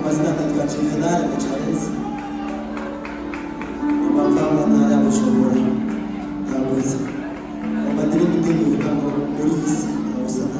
amazina yitwa Juvenal Charles abavanga ntara bushobora yabuze abadiri biteguye ngo muri isi abusana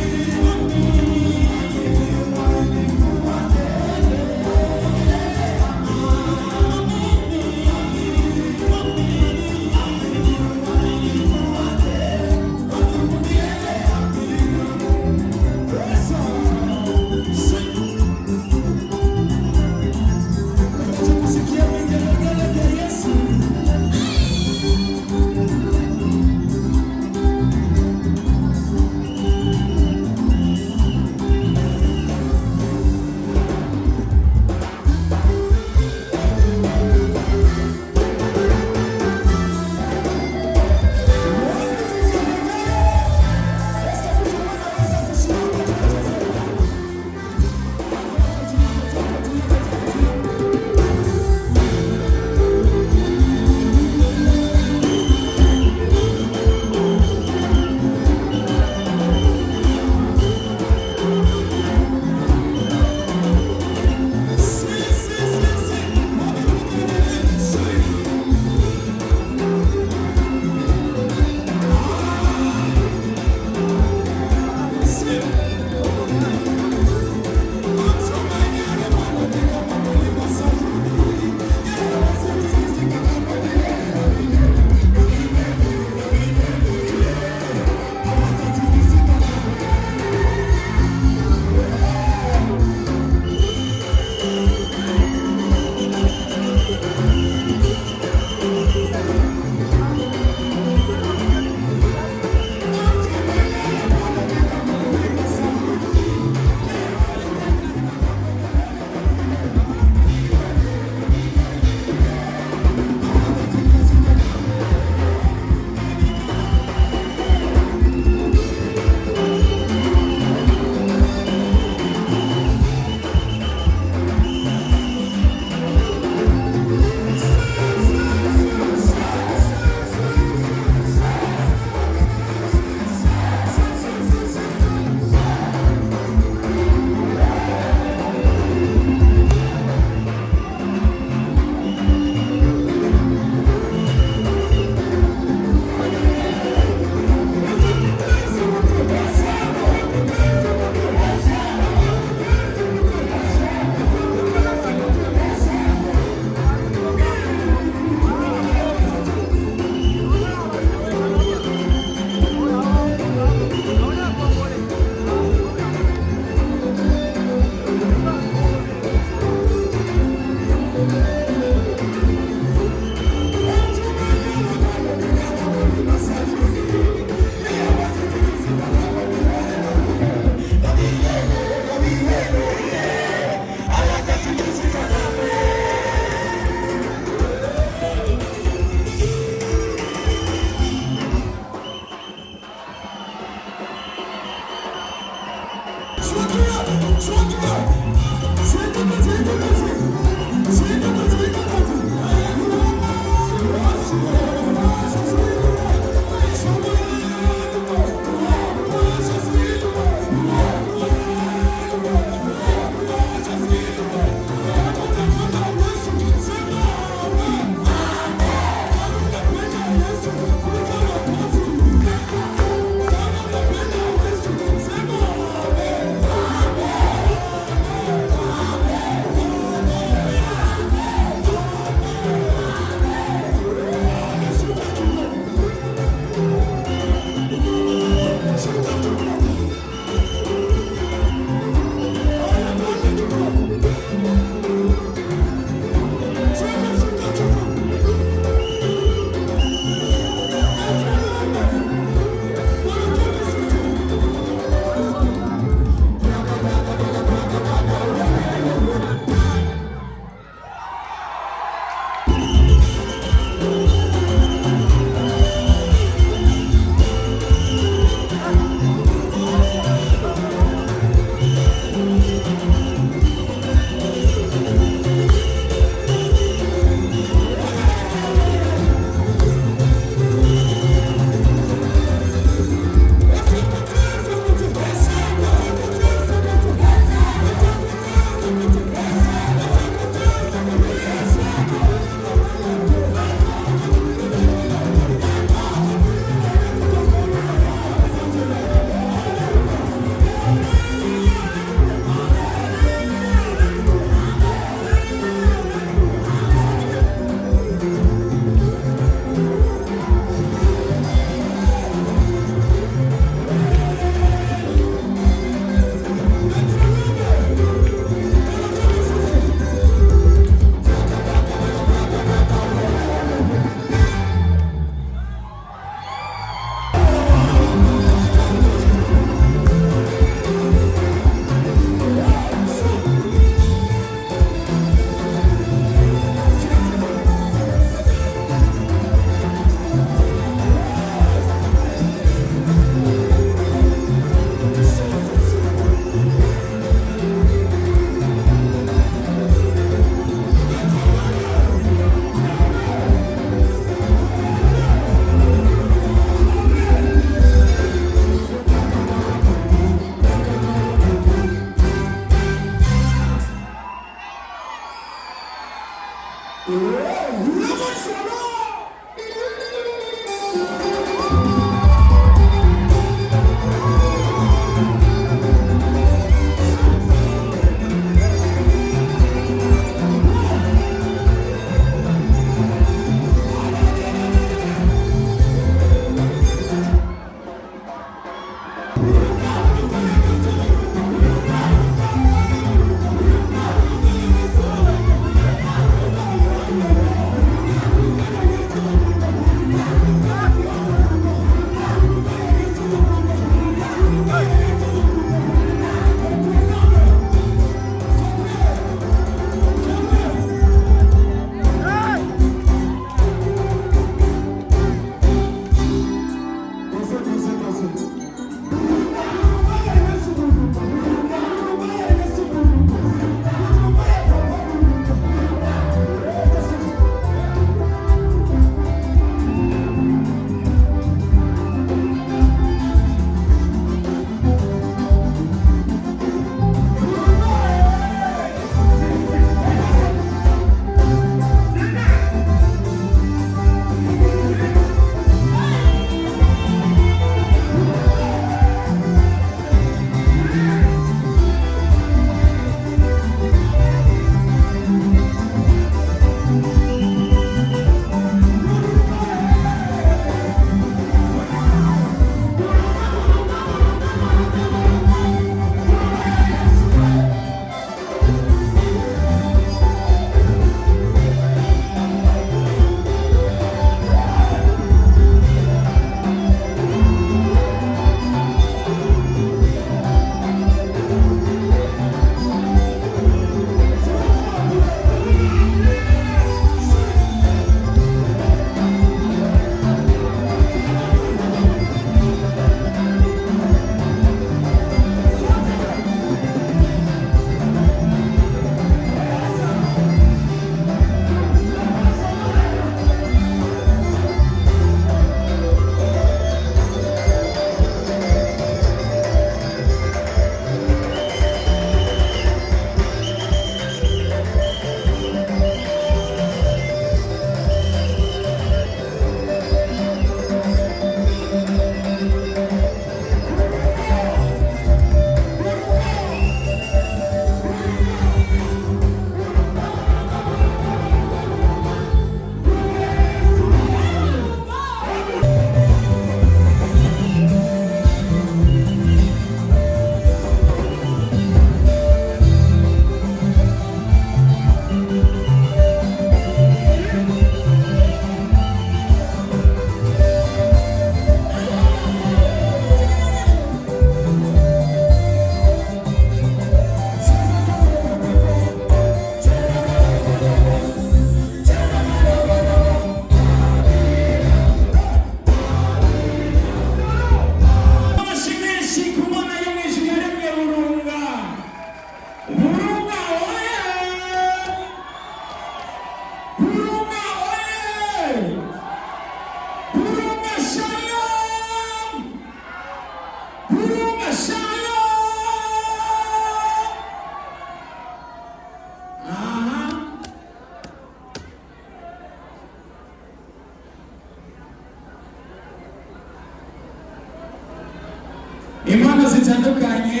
impano zitandukanye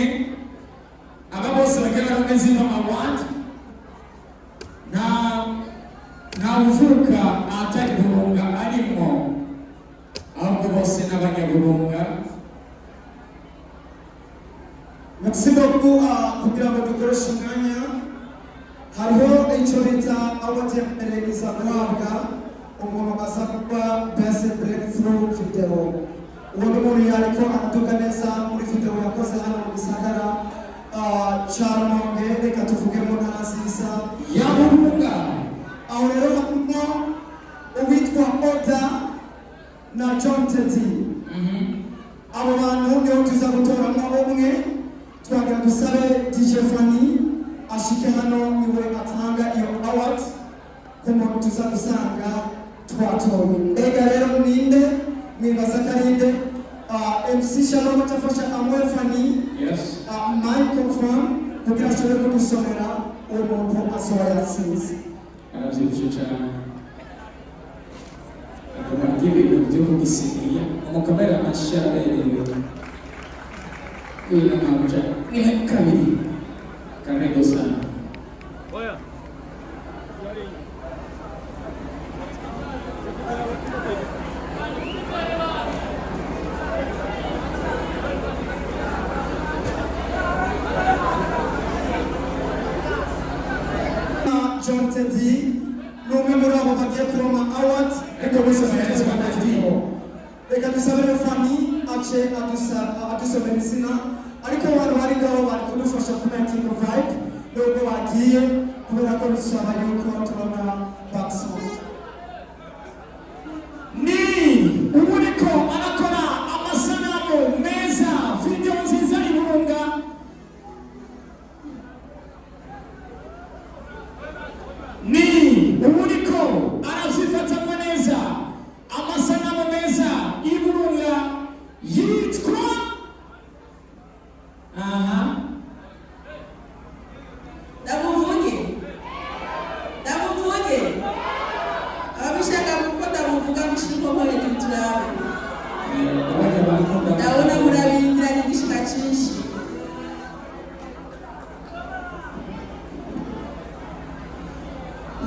aba bose bagira bameze nk'amaward nta uvuka atari burunga arimo ahubwo bose n'abanyaburunga. Merci beaucoup kugira ngo dukoreshe umwanya. Hariho icyo bita abatemere iza guhabwa umuntu aza kuba best breakthrough video. Uwo ni umuntu yariko araduka neza muri video yakoze hano mu gisagara ca Rumonge, reka tuvuge mu ntara nziza ya Burunga. Aho rero harimo uwitwa Oda na John Teddy. Abo bantu niho tuza gutoramo umwe, twagira dusabe DJ Fanny ashike hano niwe atanga iyo award kumuntu tuza gusanga twatoye. Mbega rero ninde mwibaza karinde? MC Shalom atafasha amwe Fanny microphone kugira ashobore kudusomera uwo muntu asohoye yatsinze. aravyibushe cyane akamara ibintu byo kugisiniya umukamera amasharerewe kwina mabuja ni kabiri karibu sana. Oya. John Teddy n'umwe muri abo bagiye kuronka award reka dusabire fami ace adusomera izina ariko abantu bari ngaho bari kudufasha kumaking vibe nubwo bagiye kubera ko dusaba yuko tubona backsound ni uboneko arakora amasanamu meza video nziza y'Iburunga ni uboneko arazifatamo neza amasanamu meza y'Iburunga yitwa Damuvuge abishaka gukora muvuga mushiko muri kiturabe ndabona murabindira n'igishika cyinshi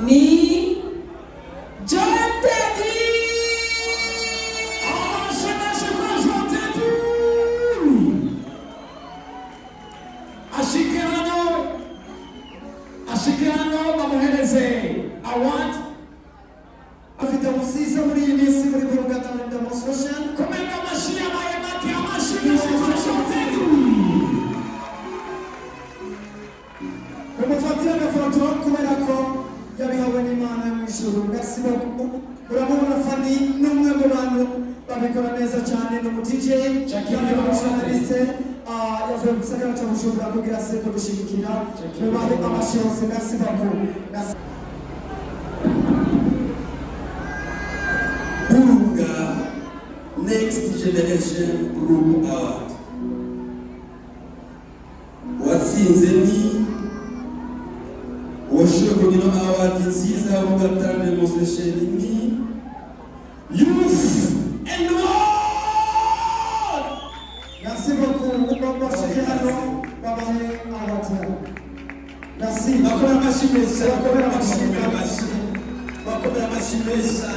ni John Teddy ashikirano bamuhereze award afite umusiza muri iyi minsi muri Burugata muri demonstration komega amashyi abaye make amashyi y'ishoteri umufatira agafoto kubera ko yabihawe n'Imana yo mu ijuru. Merci beaucoup. Urabona Fani n'umwe mu bantu babikora neza cyane ni umu DJ yavuye mu journaliste yavuye mu gisagara cya Bujumbura kugira se kudushigikira mubahe amashyi yose. Merci beaucoup. Burunga Next Generation Group Award watsinze ni washoboye kugira award nziza mu gatanu demonstration ni Youth and World. Merci beaucoup. Ubashike hano babahe award. Merci. Bakora amashyi meza, bakora amashyi meza.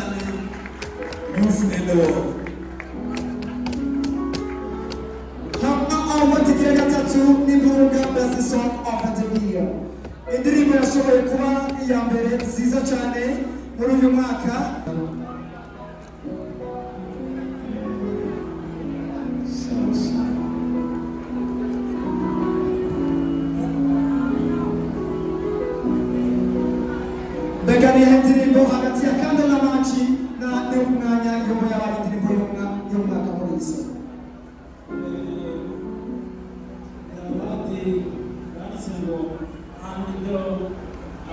Youth and World. Amatikira gatatu ni Burunga Best Song of the Year. Indirimbo yashoboye kuba iya mbere nziza cyane muri uyu mwaka. Begani indirimbo hagati ya Kanda na Machi na n'umwanya y'umuyabaye indirimbo y'umwaka muri iyi soko.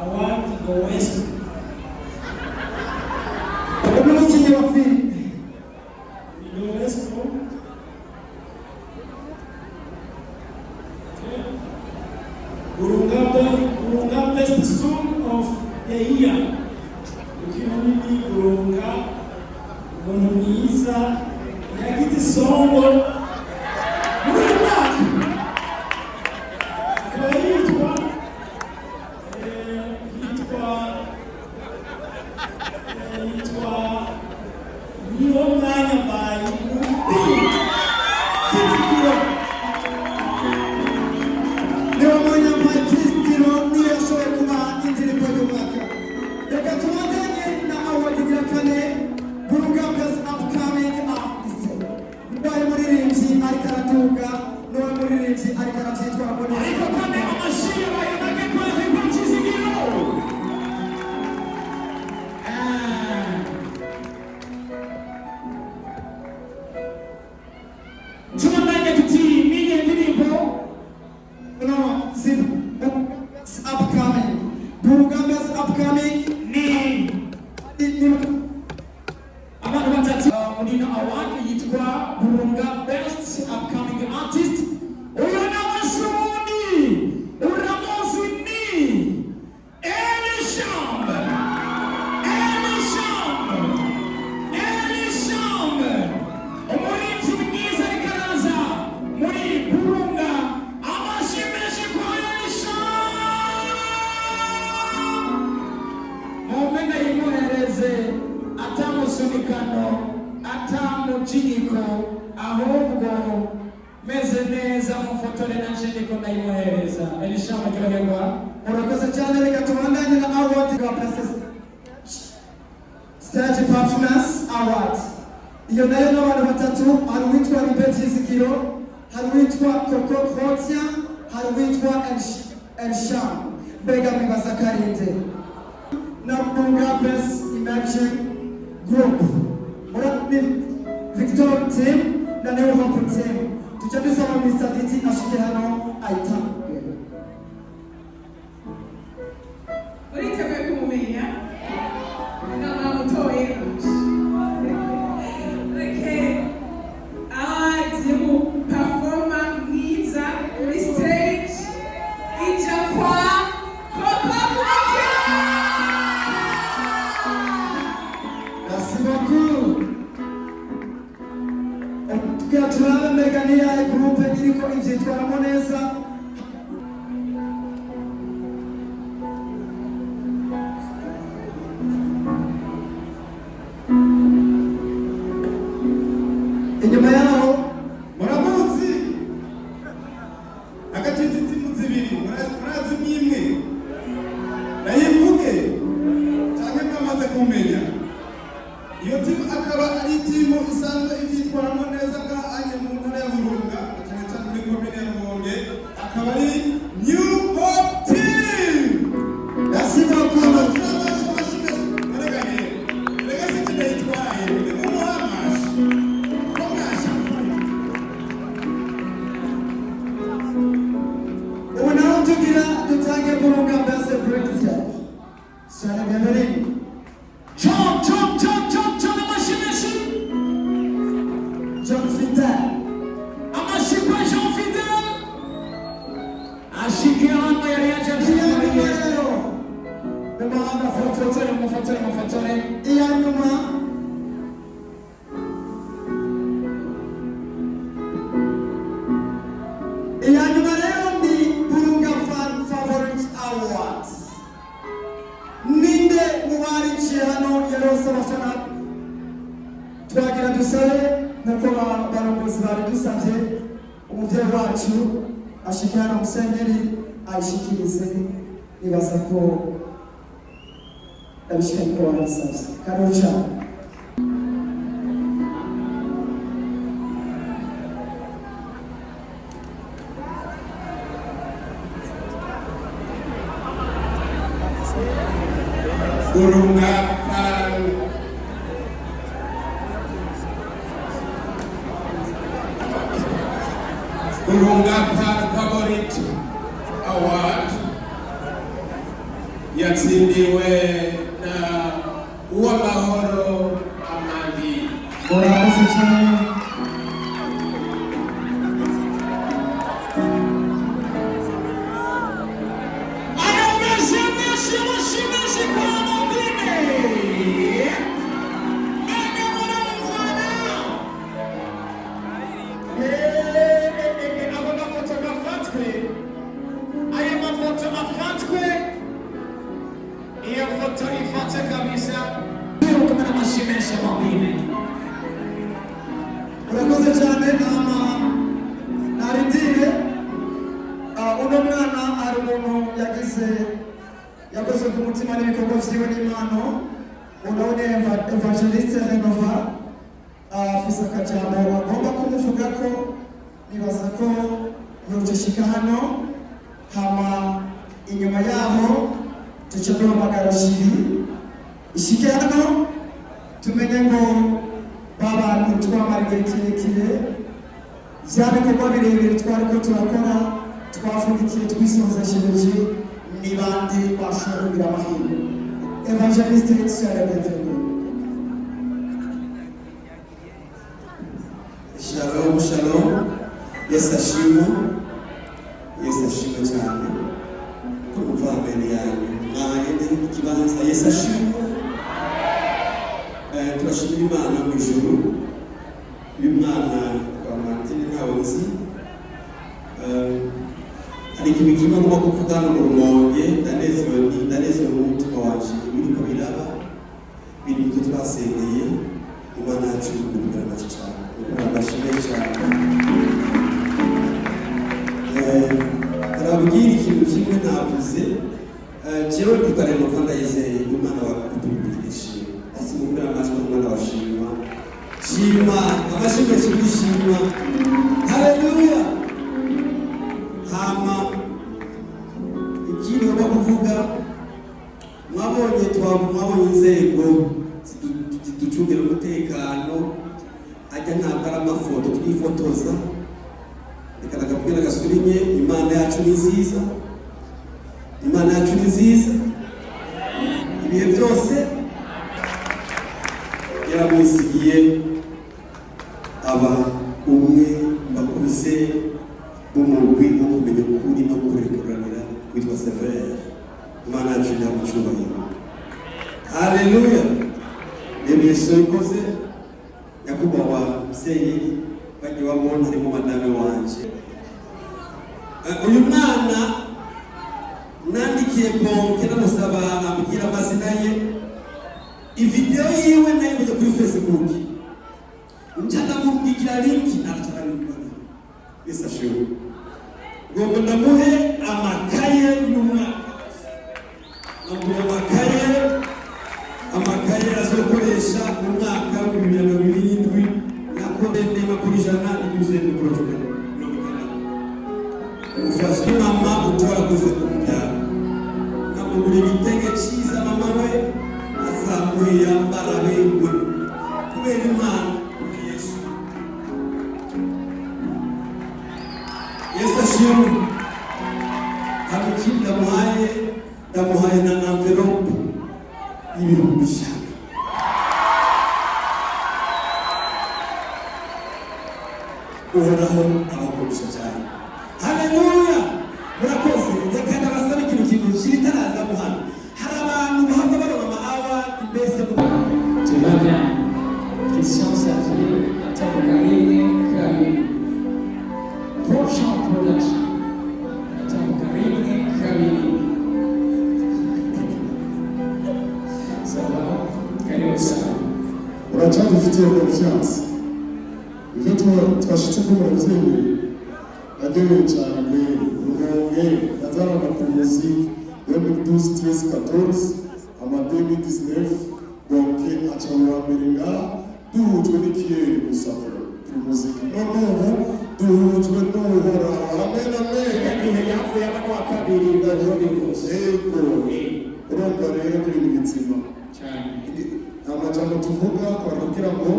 Award go west. Umukinnyi wa filime Go west. Burunga Best Song of the Year. Ukimwini Burunga Bonomiza yakiti songo Burunga niwo mwanya bayi niwo mwanya mbaye Kristo niyo yashoboye kuba indirimbo y'umwaka. Reka tubandanye na award ya kane Burunga Best Upcoming Artist. Mbaye muririmbyi musunikano atamujiniko ahubwo meze neza mufotore na njiniko ndayimuhereza Elisha muryoherwa. Urakoze cyane, reka tubandanye na award ya Princess Stage Performance Award. Iyo nayo n'abantu batatu, hari uwitwa Libeti Zikiro, hari uwitwa Coco Crotia, hari uwitwa Elsham. Mbega mwibaza karinde na Bunga Best Emerging Group. Urabona Victor Team na Neo Hope Team. Tucha dusaba Mr. Diti ashike hano aitambe. Uriteguye kumumenya? Ngama mutoye. Okay. Awazimu performer mwiza kuri stage ija kwa Coco Crotia. Merci beaucoup. Tukiwa tunawe megania group iliko ivyitwaramo neza. Inyuma yao muramuzi akatititi muzibiri murazi mwimwe nayivuge cyangwa mwamaze kumenya. Iyo timu akaba ari timu isanzwe ivyitwaramo neza anye mu ntara ya Burunga cyane cyane muri komine ya Rumonge, akaba ari New Hope Team. Merci beaucoup. Sana bienvenue. Jump, jump, jump, jump, jump, amashi. Jean Fidel. Amashi kwa Jean Fidel. Ashike hano yari yaje Leo. Bemanga mufotore. Iya nyuma. Leo ni Burunga Fan Favorite Awards. Ninde mubari hano yarose abafana. Twagira dusabe nuko barongozi bari dusavye umuvyeyi wacu ashike hano Musenyeri ayishikirize. Nibaza ko abishika ko barasavye. Karocha. Burunga Fan Favorite Award yatsindiwe na Uwamahoro Amandi. Murakoze cyane. Urakoze cyane naridire uno mwana ari umuntu yakoze ku mutima n'ibikorwa vyiwe n'impano. Unaone Evangeliste Renova afise akajambo agomba kumuvuga ko nibaza ko yoshika hano, hama inyuma yaho tuca duhamagara Jiri ishike hano tumenye ngo babantu twamara igihe kirekire vya bikorwa birebire twariko turakora twafundikiye twisonzeshereje ni bande bashobora kugira amahirwe. Evangeliste Sara Bienvenue. Shalom, shalom. Yesu ashimwe cyane ko kuva mbere yanyu mwagende ikibanza. Yesu ashimwe. Turashimira Imana mu ijuru. Uyu mwana kwa Martine ntawe nzi. Hari ikintu kimwe ngomba kuvuga hano mu Rumonge, ndanezerewe n'umutima wanje biriko biraba. Biriko twasengeye Imana yacu kugira cyane urabashimye cyane arabwira ikintu kimwe navuze jewe kutarema kandi yizeye Imana wakutubigisha asimubira amajwi Imana washima shima amashimwe cy'ishima haleluya hama ikindi no kuvuga mwabonye inzego ziducungira umutekano ajya ntabwo ari amafoto twifotoza reka nakabwira gasurinye Imana yacu ni nziza Imana yacu ni nziza ibihe byose yaramwisigiye aba umwe bakubise umugwi wo kumenya ukuri no kurekurana witwa Severe Imana yacu yamucyubahiro haleluya Yesu ikoze nyakubahwa mseye bajye babona harimo madame wanje uyu mwana nandikiye bonke namusaba ambwira amazina ye ivideo yiwe nayo kuri Facebook nchaka kumpigira linki nataka nikuone Yesu shewe ngo ndamuhe amakaye y'umwaka amakaye azokoresha mu mwaka wa 2027 yakoze ndema kuri jana ibyuze mu project ufashe mama utora kuze kumbyara namugure bitenge cyiza mama we azamuye yambara bengwe kubera Imana Yesu ashimwe hakikinda ndamuhaye na envelope y'ibihumbi 5 uhoraho abakoresha cyane haleluya murakoze reka ndabasaba ikintu kitaraza muhano hari abantu bahava baroma awa mbese Tu vas bien. Christian Xavier, Tabokarine, Kamil. Prochain production. Tabokarine, Kamil. Ça va? Karibu sana. uracyadufitiye confiance ibyo twashitse ko murabyemeye adewe cyane uronge yazarana ku muziki 2012-13-14 ama 2019 donc acha wamenga duhujwe n'ikirere gusa ku muziki none ubu duhujwe n'uhora amen amen igihe yapfuye abana wa kabiri ndajoni rwose yego urumva rero kuri ibitsima cyane amajambo tuvuga kugira ngo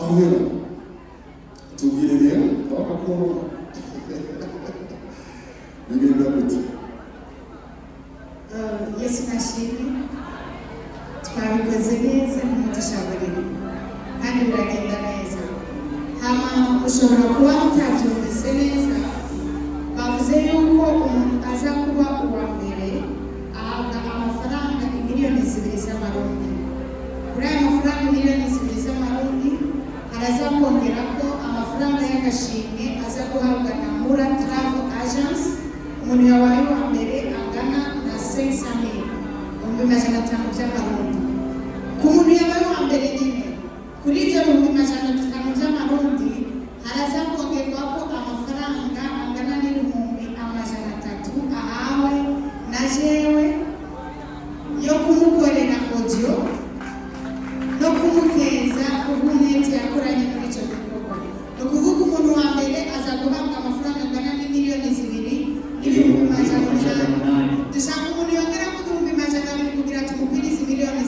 ahera tubwire rero abakuru bigenda gute Yesu nashimwe twabikoze neza n'umugishaburire kandi biragenda neza hama ushobora kuba utabyumvise neza bavuze yuko umuntu aza kuba uwa mbere ahabwa amafaranga miliyoni 2 z'amarundi kuri aya mafaranga miliyoni 2 z'amarundi araza kongera ko amafaranga y'agashimwe aza guhabwa na Mura Travel Agence umuntu yabaye uwa mbere angana na 500,000 by'amarundi ku muntu yabaye uwa mbere nyine kuri ibyo 500,000 by'amarundi haraza kongerwa ko amafaranga angana n'ibihumbi 300 ahawe na jewe yo kumukorera audio no kumukeza ubunete yakoranye muri icyo gikorwa ni ukuvuga umuntu wa mbere aza guhabwa amafaranga angana n'imiliyoni 2,800,000 dushaka umuntu yongera ku 2,200,000 kugira tumupirize miliyoni 3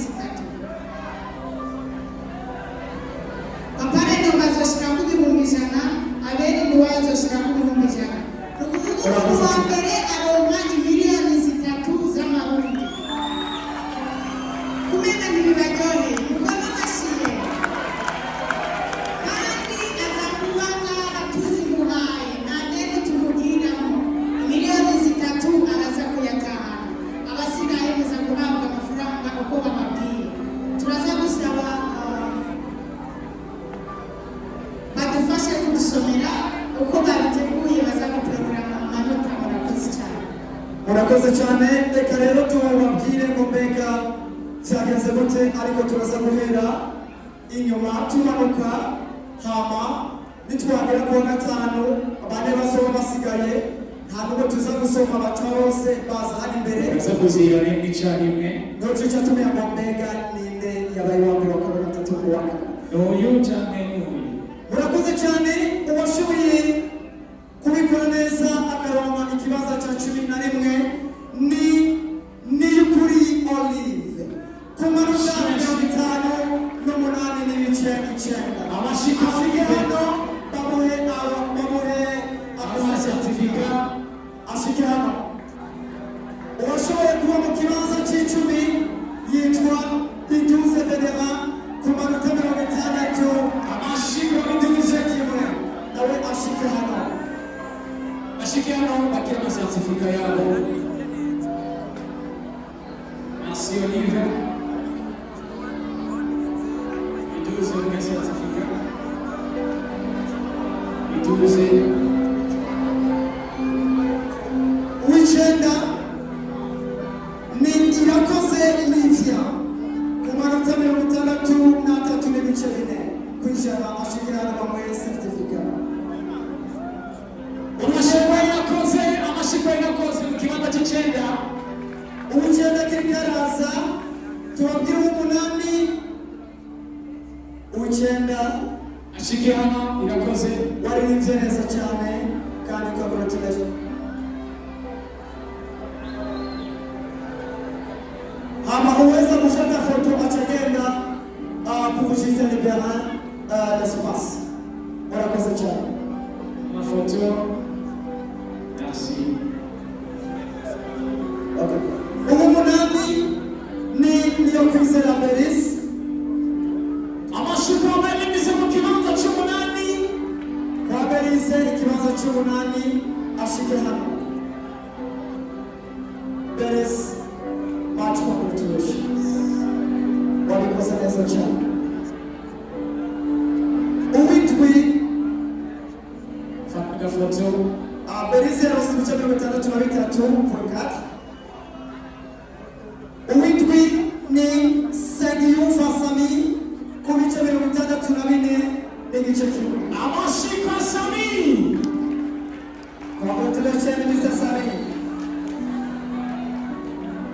apare no bazoshira ku 100,000 abere ni wazoshira ku 100,000 ni ukuvuga umuntu wa mbere aronka miliyoni 3 z'amarundi kumena nibibajone mukoma mashiye kandi azakubaka atuzi muhaye na deni tumugiramo miliyoni 3 araza kuyataha abasigaye muza guhabwa amafaranga uko bababwiye turaza gusaba badufashe kudusomera uko babiteguye baza guprograma amanota murakoze cyane murakoze cyane reka rero tubabwire ngo mbega byagenze gute ariko turaza guhera inyuma tumanuka hama nitwagera ku wa gatanu abandi bazoba basigaye nta nubwo tuza gusoma abatwa bose baza hano imbere Uraza kuzirana icyarimwe. noco cyatumye ngo mbega ninde yabaye uwa mbere wa kabiri gatatu kuwa kane N'uyu cyangwa n'uyu. murakoze cyane uwashoboye kubikora neza akaronka ikibanza cya 11 ni ukuri Olive ku manota 58 n'ibice 9 Amashiko hano bamuhe certificat. ashike hano uwashoboye kuba mu kibanza cy'icumi yitwa Biduze Federa ku manota 60 Amashiko biduze kimwe nawe ashike hano Ashikano bakira na certificat yabo. Merci Olive. Biduze na certificat. Biduze. w'icyenda ni Irakoze Livia ku manota 63 n'ibice 4 ku ijana ashike hano bamuhe certificat Amashiko yakoze mu kibanza cy'icenda. uw'icyenda kikaraza tubabwire umunani uw'icyenda Ashike hano irakoze. waririmbye neza cyane kandi congratulations hama uweza gufata foto acagenda kubujiza Liberin l'espace warakoze cyane Amafoto. Merci. ubu munani ni niyo kwizera Beris Amashiko abaye mu kibanza cy'umunani. kwa Berise ikibanza cy'umunani ashike hano Beris much congratulations wabikoze neza cyane uwitwi Fata agafoto. Berise yarose ibice 63.4 uwitwi ni Segiyumva Sami ku bice 64 n'igice kimwe Amashiko Sami. congratulations Mr. Sami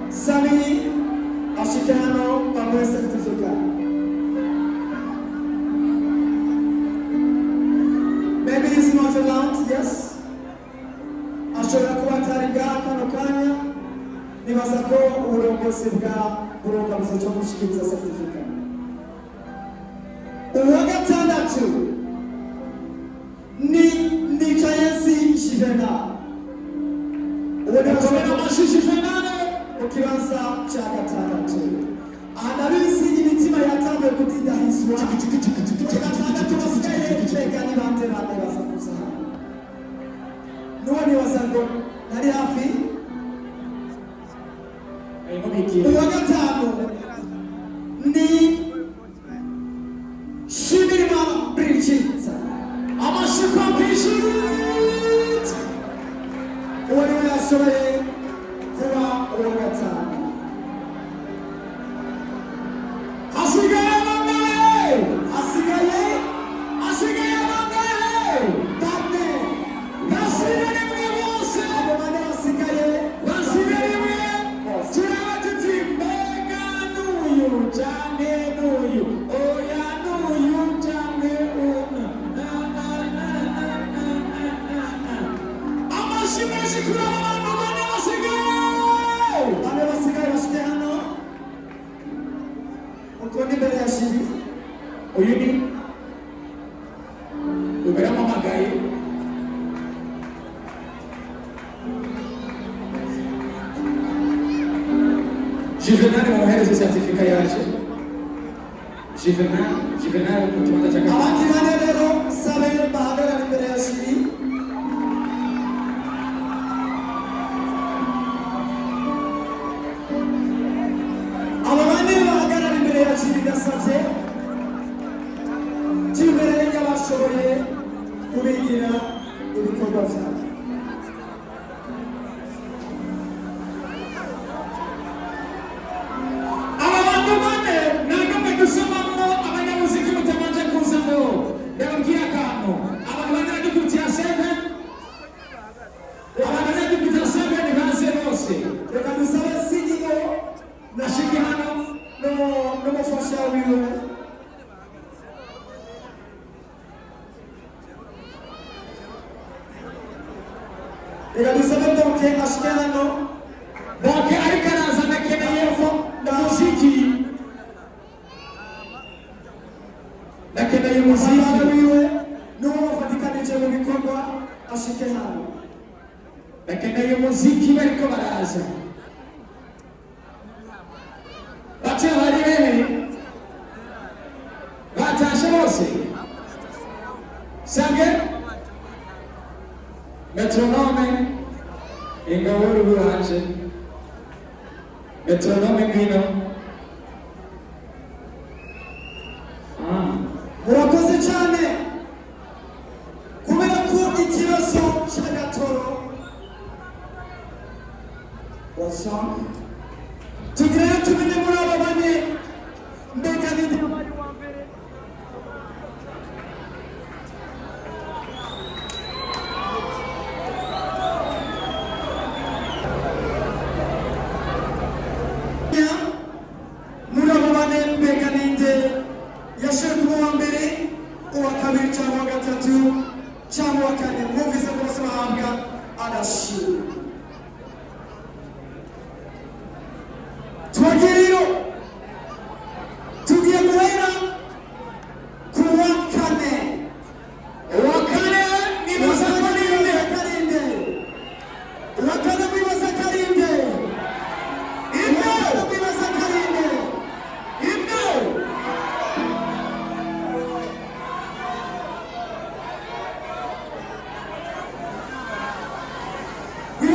Sami ashike hano bamuhe certificat maybe he's not allowed yes ashobora kuba atari bwa kano kanya nibaza ko uburongozi bwa burongozi cyo gushikiriza certificat uwa gatandatu ni Nicayensi Juvenal uwo ni Komera amashusho Fernando. mu kibanza cya gatandatu ahanabizi imitima yatangiye kutidahiswa gatandatu basigaye mbega ni bande baza kuza hano n'uwo nibaza ngo ntari hafi Arimo bigiye. uwa gatanu ni Shimirimana Brigitte Amashiko Brigitte. uwo niwe yashoboye kuba uwa gatanu Hasigaye bangahe? hasigaye Hasigaye bangahe? bane Hasigaye mwe bose. abo bane basigaye Hasigaye mwe. Turaba tuti mbega n'uyu cyane n'uyu. Oya n'uyu cyane uyu. Amashimwe kuri abantu bane basigaye. bane basigaye bashyize hano uko ni mbere ya shiri Uyu ni ugaramamagaye. Juvenal muhereze certificat yaje. Juvenal mu kibanza cya gatatu. abandi bane rero sabe bahagarara imbere ya shiri aba bane bahagarara imbere ya shiri gasabye cy'imbere y'abashoboye kubigira ibikorwa byabo Aba bantu n'umufasha wiwe reka dusabe donke ashike hano Bonke ariko araza nakeneye umuziki. Nakeneye umwana umuziki. wiwe n'uwo bafatikanije mu bikorwa ashike hano Nakeneye umuziki bariko baraza. Bace bari hehe? Batashe bose. Sange? Metronome. Ingabo ruhanje. Metronome ngwino. murakoze cyane kubera ko ikibazo cy'agatoro wasanga tugireyo tumenye muri aba bane mbega ninde wari wa mbere muri aba bane mbega ninde yashoboye kuba uwa mbere uwa kabiri cyangwa uwa gatatu cyangwa uwa kane mwumvise bose bahabwa agashimwe twagiyeyo tugiye guhera ku wa kane Uwa kane nibuza ko ninde? karinde uwa kane mwibaza karinde Inde! mwibaza karinde Inde! wibaza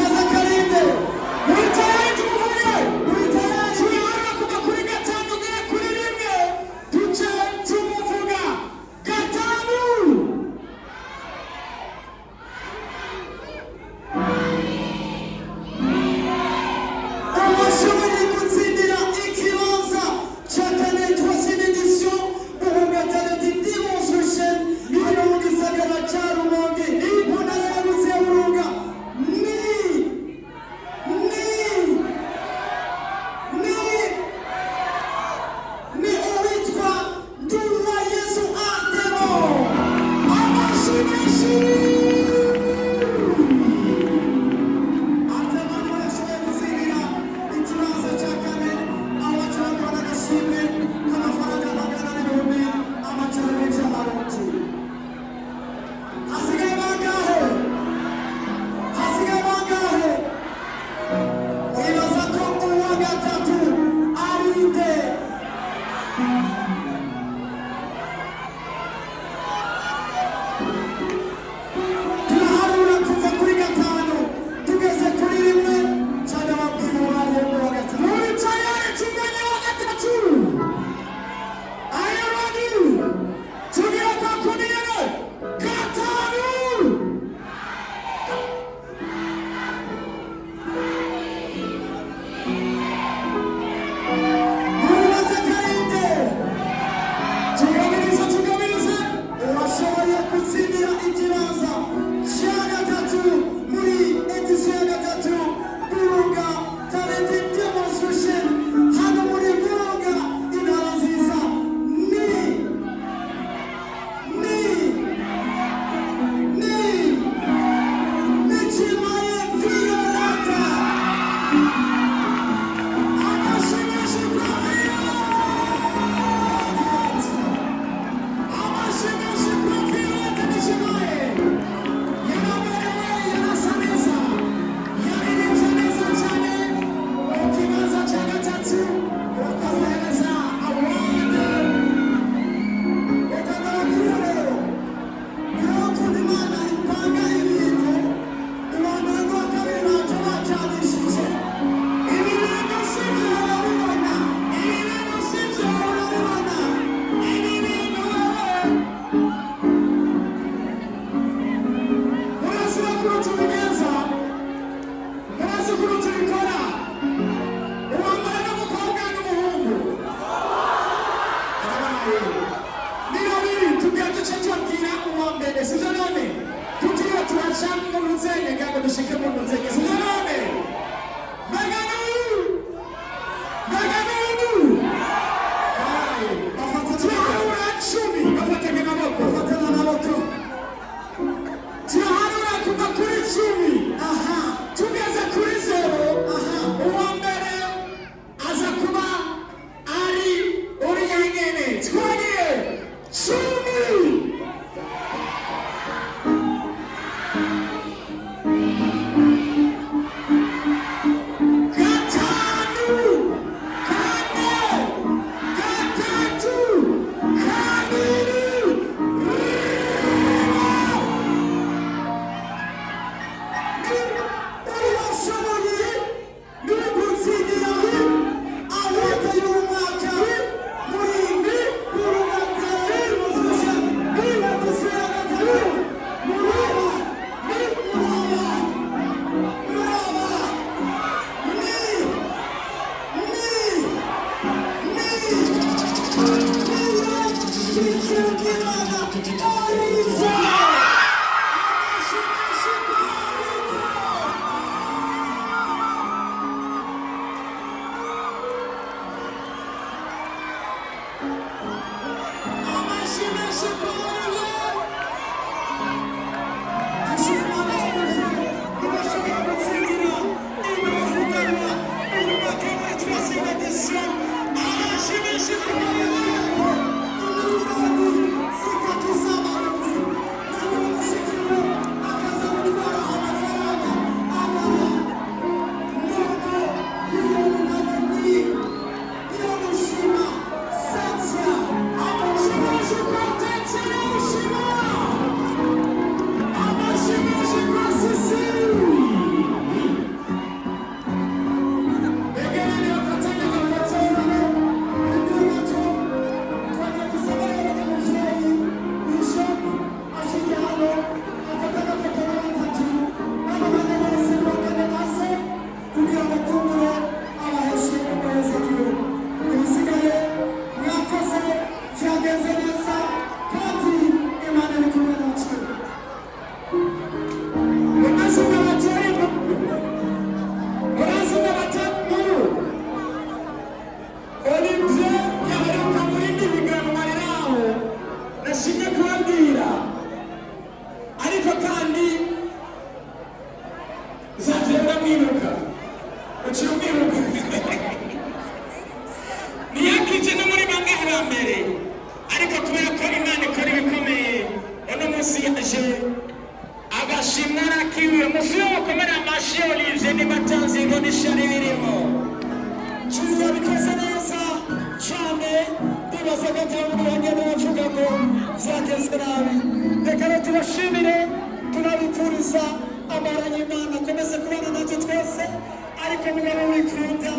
ariko mugabo wikunda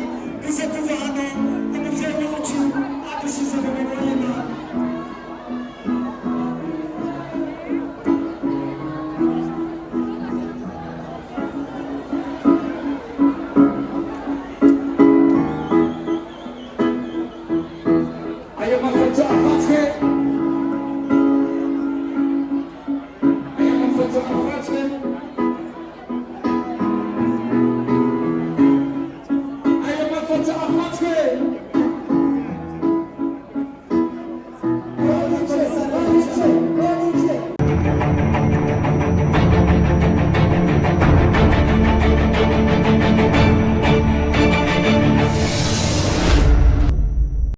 uze kuva hano umuvyeyi